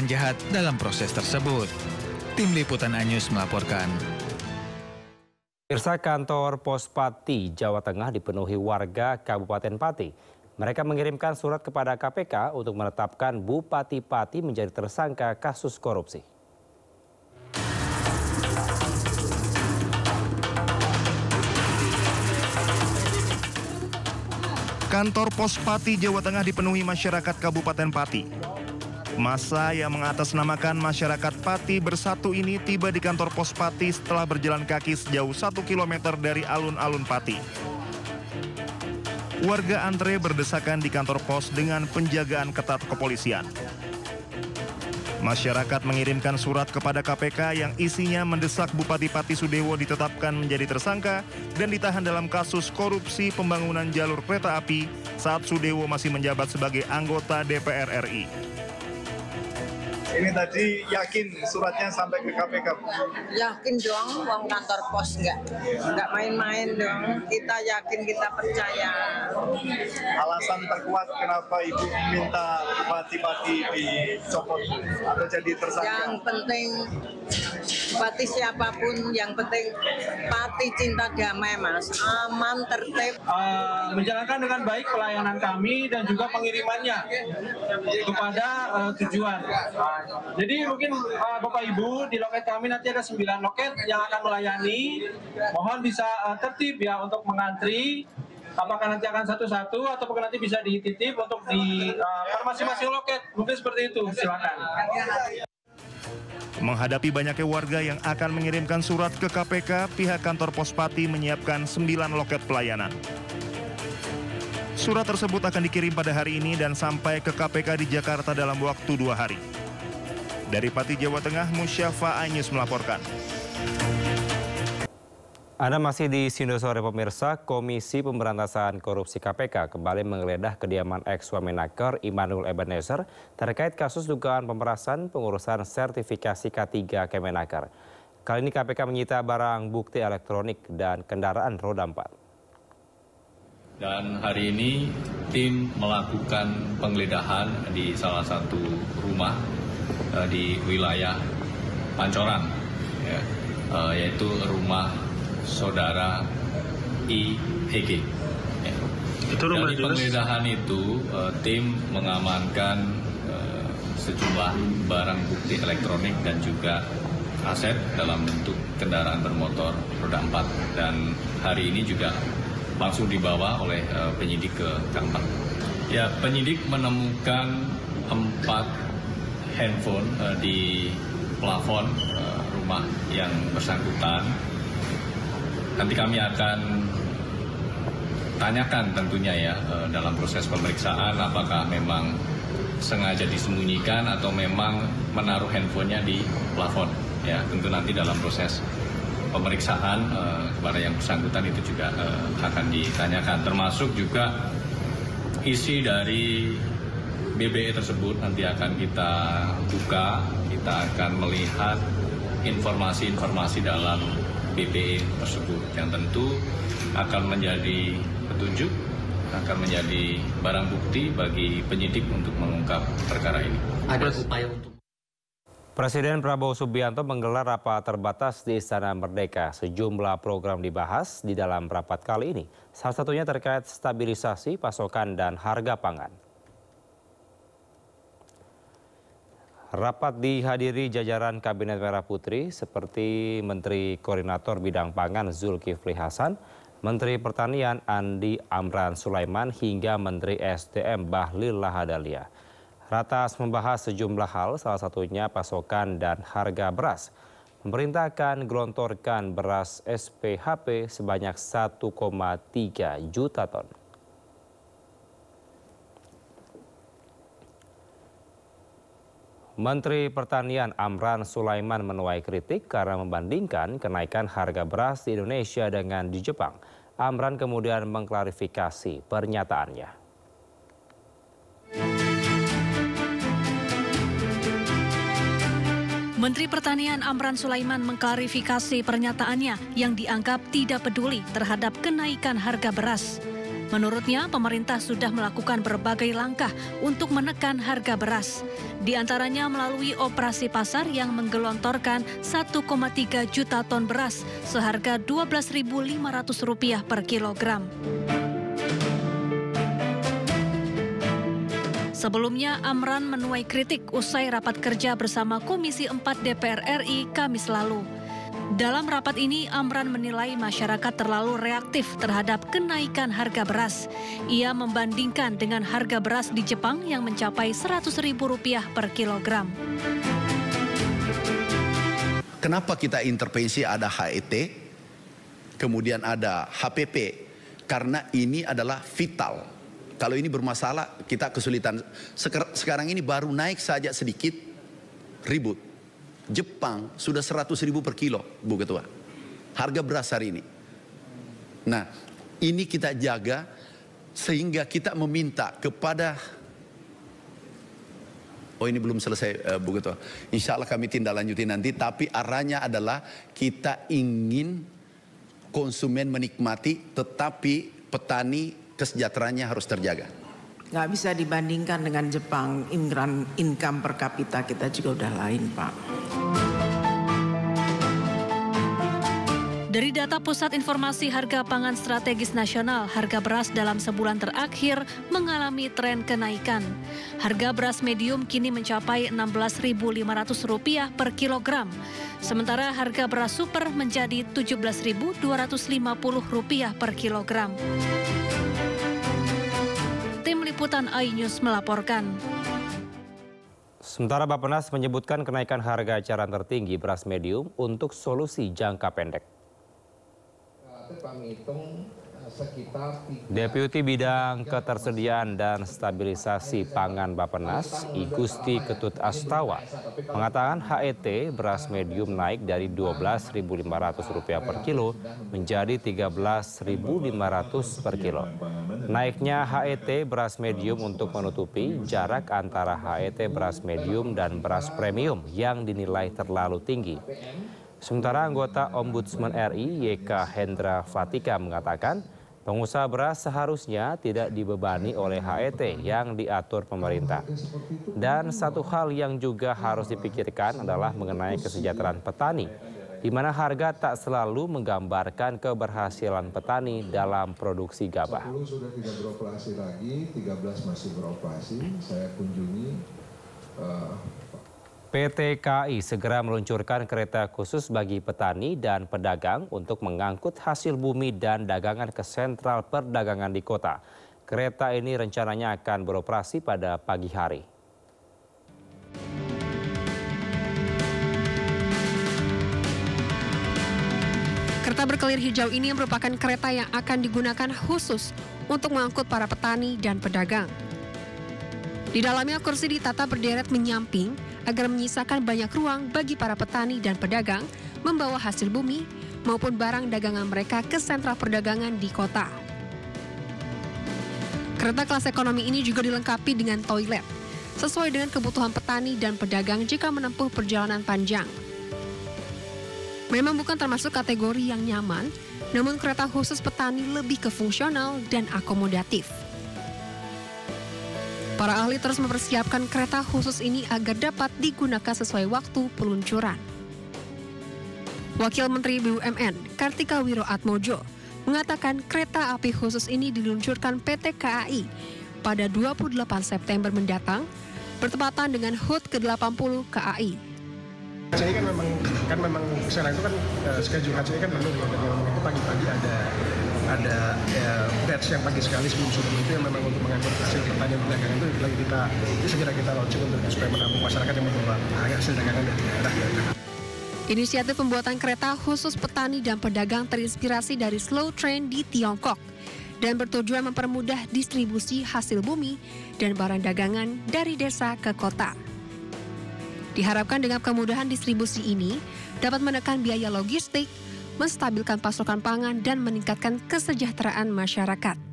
penjahat dalam proses tersebut. Tim Liputan Anyus melaporkan. Pemirsa, kantor Pos Pati, Jawa Tengah dipenuhi warga Kabupaten Pati. Mereka mengirimkan surat kepada KPK untuk menetapkan Bupati Pati menjadi tersangka kasus korupsi. Kantor Pos Pati, Jawa Tengah dipenuhi masyarakat Kabupaten Pati. Massa yang mengatasnamakan masyarakat Pati Bersatu ini tiba di kantor Pos Pati setelah berjalan kaki sejauh 1 km dari alun-alun Pati. Warga antre berdesakan di kantor pos dengan penjagaan ketat kepolisian. Masyarakat mengirimkan surat kepada KPK yang isinya mendesak Bupati Pati Sudewo ditetapkan menjadi tersangka dan ditahan dalam kasus korupsi pembangunan jalur kereta api saat Sudewo masih menjabat sebagai anggota DPR RI. Ini tadi yakin suratnya sampai ke KPK? Yakin dong, uang kantor pos nggak main-main dong. Kita yakin, kita percaya. Alasan terkuat kenapa Ibu minta Bupati Pati dicopot atau jadi tersangka? Yang penting Bupati siapapun, yang penting Pati cinta damai, Mas. Aman, tertib. Menjalankan dengan baik pelayanan kami dan juga pengirimannya kepada tujuan. Jadi mungkin Bapak Ibu di loket kami nanti ada 9 loket yang akan melayani. Mohon bisa tertib ya untuk mengantri. Apakah nanti akan satu-satu atau nanti bisa dititip untuk di masing-masing loket. Mungkin seperti itu, silakan. Menghadapi banyaknya warga yang akan mengirimkan surat ke KPK, pihak kantor Pos Pati menyiapkan 9 loket pelayanan. Surat tersebut akan dikirim pada hari ini dan sampai ke KPK di Jakarta dalam waktu 2 hari. Dari Pati, Jawa Tengah, Musyafa Anyus melaporkan. Anda masih di Sindo Sore, pemirsa. Komisi Pemberantasan Korupsi KPK kembali menggeledah kediaman ex-Wamenaker Immanuel Ebenezer terkait kasus dugaan pemerasan pengurusan sertifikasi K3 Kemenaker. Kali ini KPK menyita barang bukti elektronik dan kendaraan roda 4. Dan hari ini tim melakukan penggeledahan di salah satu rumah di wilayah Pancoran, ya, yaitu rumah saudara IHG. Ya. Dari penggeledahan itu, tim mengamankan sejumlah barang bukti elektronik dan juga aset dalam bentuk kendaraan bermotor roda 4. Dan hari ini juga langsung dibawa oleh penyidik ke K4. Ya, penyidik menemukan 4 handphone di plafon rumah yang bersangkutan. Nanti kami akan tanyakan tentunya ya dalam proses pemeriksaan apakah memang sengaja disembunyikan atau memang menaruh handphonenya di plafon. Ya, tentu nanti dalam proses pemeriksaan kepada yang bersangkutan itu juga akan ditanyakan, termasuk juga isi dari BBE tersebut nanti akan kita buka, kita akan melihat informasi-informasi dalam BBE tersebut yang tentu akan menjadi petunjuk, akan menjadi barang bukti bagi penyidik untuk mengungkap perkara ini. Ada upaya untuk Presiden Prabowo Subianto menggelar rapat terbatas di Istana Merdeka. Sejumlah program dibahas di dalam rapat kali ini. Salah satunya terkait stabilisasi pasokan dan harga pangan. Rapat dihadiri jajaran Kabinet Merah Putih seperti Menteri Koordinator Bidang Pangan Zulkifli Hasan, Menteri Pertanian Andi Amran Sulaiman hingga Menteri SDM Bahlil Lahadalia. Ratas membahas sejumlah hal, salah satunya pasokan dan harga beras. Pemerintah akan gelontorkan beras SPHP sebanyak 1,3 juta ton. Menteri Pertanian Amran Sulaiman menuai kritik karena membandingkan kenaikan harga beras di Indonesia dengan di Jepang. Amran kemudian mengklarifikasi pernyataannya. Menteri Pertanian Amran Sulaiman mengklarifikasi pernyataannya yang dianggap tidak peduli terhadap kenaikan harga beras. Menurutnya, pemerintah sudah melakukan berbagai langkah untuk menekan harga beras. Di antaranya melalui operasi pasar yang menggelontorkan 1,3 juta ton beras seharga Rp12.500 per kilogram. Sebelumnya, Amran menuai kritik usai rapat kerja bersama Komisi 4 DPR RI Kamis lalu. Dalam rapat ini, Amran menilai masyarakat terlalu reaktif terhadap kenaikan harga beras. Ia membandingkan dengan harga beras di Jepang yang mencapai Rp100.000 per kilogram. Kenapa kita intervensi ada HET, kemudian ada HPP? Karena ini adalah vital. Kalau ini bermasalah, kita kesulitan. Sekarang ini baru naik saja sedikit, ribut. Jepang sudah 100.000 per kilo, Bu Ketua. Harga beras hari ini. Nah, ini kita jaga sehingga kita meminta kepada... Oh, ini belum selesai, Bu Ketua. Insya Allah kami tindak lanjuti nanti, tapi arahnya adalah kita ingin konsumen menikmati, tetapi petani kesejahteraannya harus terjaga. Nggak bisa dibandingkan dengan Jepang, income per kapita kita juga udah lain, Pak. Dari data Pusat Informasi Harga Pangan Strategis Nasional, harga beras dalam sebulan terakhir mengalami tren kenaikan. Harga beras medium kini mencapai Rp16.500 per kilogram. Sementara harga beras super menjadi Rp17.250 per kilogram. Tim Liputan iNews melaporkan. Sementara Bappenas menyebutkan kenaikan harga eceran tertinggi beras medium untuk solusi jangka pendek. Deputi Bidang Ketersediaan dan Stabilisasi Pangan Bappenas, I Gusti Ketut Astawa, mengatakan HET beras medium naik dari Rp12.500 per kilo menjadi Rp13.500 per kilo. Naiknya HET beras medium untuk menutupi jarak antara HET beras medium dan beras premium yang dinilai terlalu tinggi. Sementara anggota Ombudsman RI YK Hendra Fatika mengatakan pengusaha beras seharusnya tidak dibebani oleh HET yang diatur pemerintah. Dan satu hal yang juga harus dipikirkan adalah mengenai kesejahteraan petani, di mana harga tak selalu menggambarkan keberhasilan petani dalam produksi gabah. 10 sudah tidak beroperasi lagi, 13 masih beroperasi. Saya kunjungi PT KAI segera meluncurkan kereta khusus bagi petani dan pedagang untuk mengangkut hasil bumi dan dagangan ke sentral perdagangan di kota. Kereta ini rencananya akan beroperasi pada pagi hari. Kereta berkelir hijau ini merupakan kereta yang akan digunakan khusus untuk mengangkut para petani dan pedagang. Di dalamnya kursi ditata berderet menyamping agar menyisakan banyak ruang bagi para petani dan pedagang membawa hasil bumi maupun barang dagangan mereka ke sentra perdagangan di kota. Kereta kelas ekonomi ini juga dilengkapi dengan toilet, sesuai dengan kebutuhan petani dan pedagang jika menempuh perjalanan panjang. Memang bukan termasuk kategori yang nyaman, namun kereta khusus petani lebih ke fungsional dan akomodatif. Para ahli terus mempersiapkan kereta khusus ini agar dapat digunakan sesuai waktu peluncuran. Wakil Menteri BUMN Kartika Wiroatmojo mengatakan kereta api khusus ini diluncurkan PT KAI pada 28 September mendatang, bertepatan dengan HUT ke-80 KAI. Ini kan memang sekarang itu kan schedule HCI kan penuh ya, jadi itu pagi-pagi ada batch yang pagi sekali sebelum subuh itu yang memang untuk mengangkut hasil pertanian perdagangan itu lagi segera kita launching untuk supaya menampung masyarakat yang membawa hasil dagangan dari daerah. Inisiatif pembuatan kereta khusus petani dan pedagang terinspirasi dari slow train di Tiongkok dan bertujuan mempermudah distribusi hasil bumi dan barang dagangan dari desa ke kota. Diharapkan dengan kemudahan distribusi ini dapat menekan biaya logistik, menstabilkan pasokan pangan dan meningkatkan kesejahteraan masyarakat.